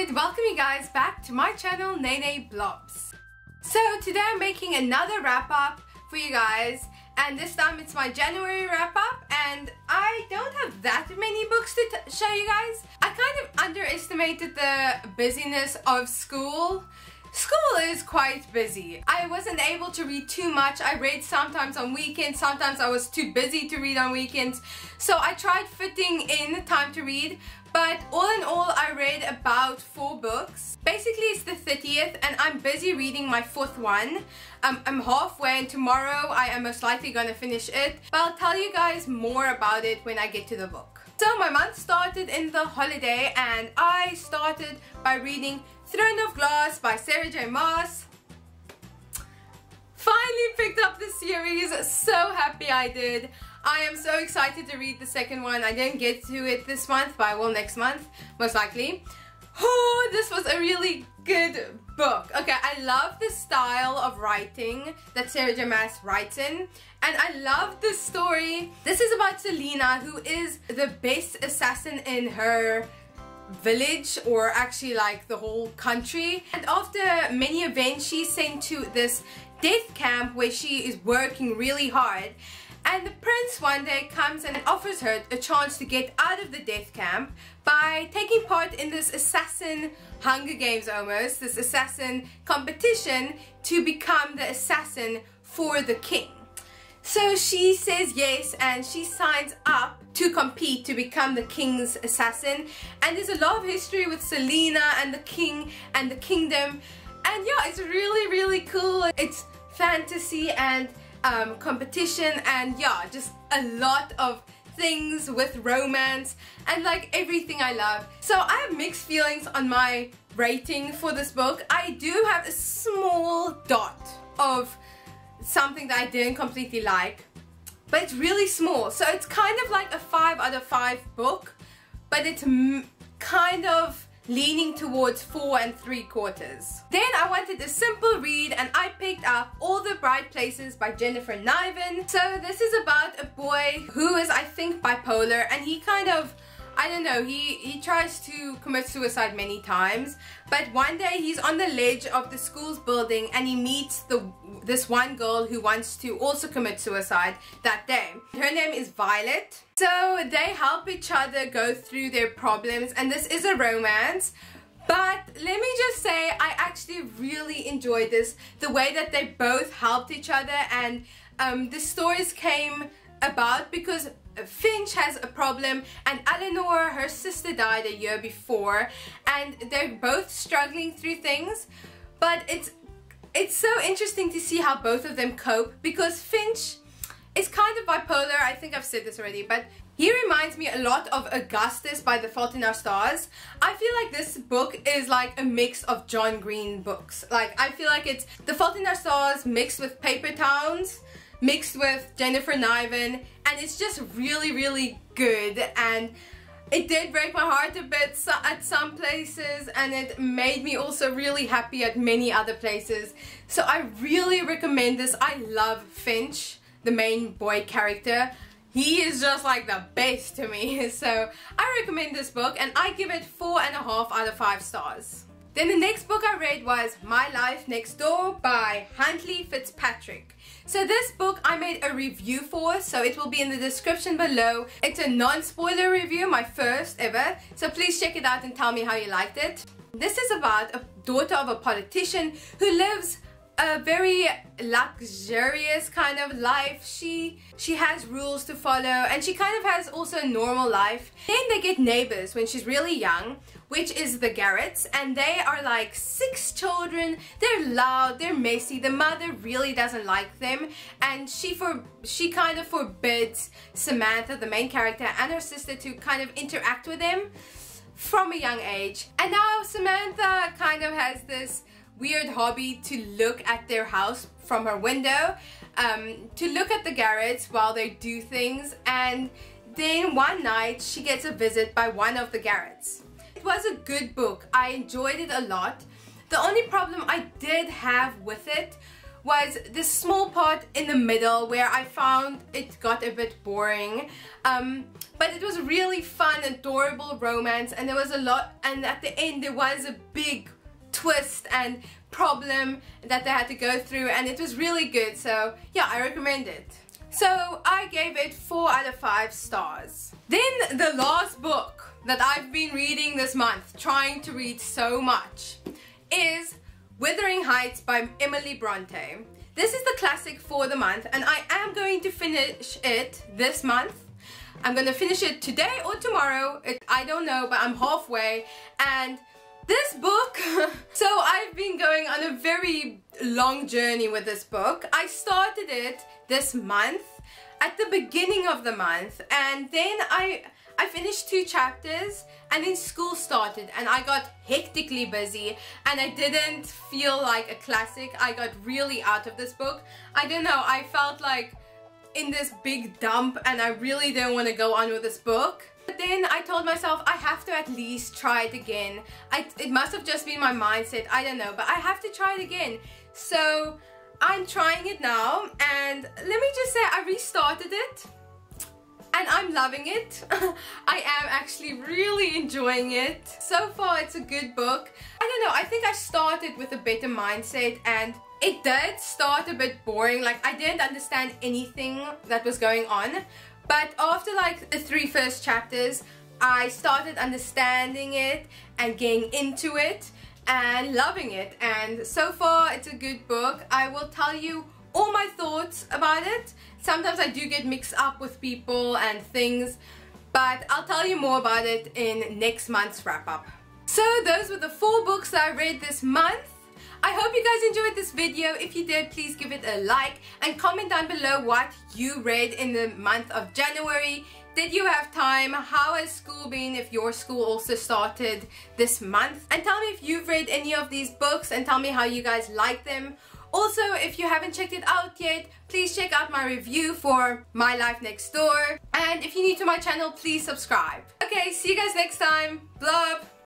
Alright, welcome you guys back to my channel, Nene Blobs. So today I'm making another wrap up for you guys, and this time it's my January wrap up, and I don't have that many books to show you guys. I kind of underestimated the busyness of school. School is quite busy. I wasn't able to read too much. I read sometimes on weekends, sometimes I was too busy to read on weekends. So I tried fitting in time to read, but all in all I read about 4 books. Basically it's the 30th and I'm busy reading my 4th one. I'm halfway and tomorrow I am most likely gonna finish it, but I'll tell you guys more about it when I get to the book. So my month started in the holiday and I started by reading Throne of Glass by Sarah J Maas. Finally picked up the series, so happy I did. I am so excited to read the second one. I didn't get to it this month, but I will next month, most likely. Oh, this was a really good book. Okay, I love the style of writing that Sarah J Maas writes in, and I love the story. This is about Selena, who is the best assassin in her village, or actually like the whole country, and after many events she's sent to this death camp where she is working really hard, and the prince one day comes and offers her a chance to get out of the death camp by taking part in this assassin Hunger Games, almost this assassin competition to become the assassin for the king. So she says yes and she signs up to compete to become the king's assassin, and there's a lot of history with Selena and the king and the kingdom, and yeah, it's really cool. It's fantasy and competition, and yeah, just a lot of things with romance and like everything I love. So I have mixed feelings on my rating for this book. I do have a small dot of something that I didn't completely like, but it's really small, so it's kind of like a 5 out of 5 book, but it's kind of leaning towards 4 3/4. Then I wanted a simple read and I picked up All the Bright Places by Jennifer Niven. So this is about a boy who is, I think, bipolar, and he kind of, I don't know, he tries to commit suicide many times, but one day he's on the ledge of the school's building and he meets this one girl who wants to also commit suicide that day. Her name is Violet. So they help each other go through their problems, and this is a romance. But let me just say, I actually really enjoyed this, the way that they both helped each other, and the stories came about because Finch has a problem and Eleanor, her sister, died a year before, and they're both struggling through things. But it's so interesting to see how both of them cope, because Finch is kind of bipolar. I think I've said this already, but he reminds me a lot of Augustus by The Fault in Our Stars. I feel like this book is like a mix of John Green books. Like, I feel like it's The Fault in Our Stars mixed with Paper Towns, mixed with Jennifer Niven, and it's just really good. And it did break my heart a bit at some places, and it made me also really happy at many other places. So I really recommend this. I love Finch, the main boy character. He is just like the best to me. So I recommend this book and I give it 4.5 out of 5 stars. Then the next book I read was My Life Next Door by Huntley Fitzpatrick. So this book I made a review for, so it will be in the description below. It's a non-spoiler review, my first ever, so please check it out and tell me how you liked it. This is about a daughter of a politician who lives a very luxurious kind of life. She has rules to follow, and she kind of has also a normal life. Then they get neighbors when she's really young, which is the Garretts, and they are like 6 children. They're loud, they're messy. The mother really doesn't like them, and she kind of forbids Samantha, the main character, and her sister to kind of interact with them from a young age. And now Samantha kind of has this weird hobby to look at their house from her window, to look at the Garretts while they do things. And then one night she gets a visit by one of the Garretts. It was a good book. I enjoyed it a lot. The only problem I did have with it was this small part in the middle where I found it got a bit boring. But it was really fun, adorable romance, and there was a lot, and at the end there was a big twist and problem that they had to go through, and it was really good. So yeah, I recommend it. So I gave it 4 out of 5 stars. Then the last book that I've been reading this month, trying to read so much, is Wuthering Heights by Emily Bronte. This is the classic for the month, and I am going to finish it this month. I'm gonna finish it today or tomorrow, I don't know, but I'm halfway. And this book, so I've been going on a very long journey with this book. I started it this month, at the beginning of the month, and then I finished 2 chapters, and then school started and I got hectically busy and I didn't feel like a classic. I got really out of this book. I don't know, I felt like in this big dump and I really didn't want to go on with this book. But then I told myself I have to at least try it again. It must have just been my mindset, I don't know, but I have to try it again. So I'm trying it now, and let me just say I restarted it and I'm loving it. I am actually really enjoying it. So far it's a good book. I don't know, I think I started with a better mindset, and it did start a bit boring. Like, I didn't understand anything that was going on, but after like the 3 first chapters I started understanding it and getting into it and loving it, and so far it's a good book. I will tell you all my thoughts about it. Sometimes I do get mixed up with people and things, but I'll tell you more about it in next month's wrap up. So those were the 4 books that I read this month. I hope you guys enjoyed this video. If you did, please give it a like and comment down below what you read in the month of January. Did you have time? How has school been if your school also started this month? And tell me if you've read any of these books and tell me how you guys like them. Also, if you haven't checked it out yet, please check out my review for My Life Next Door. And if you're new to my channel, please subscribe. Okay, see you guys next time. Blub!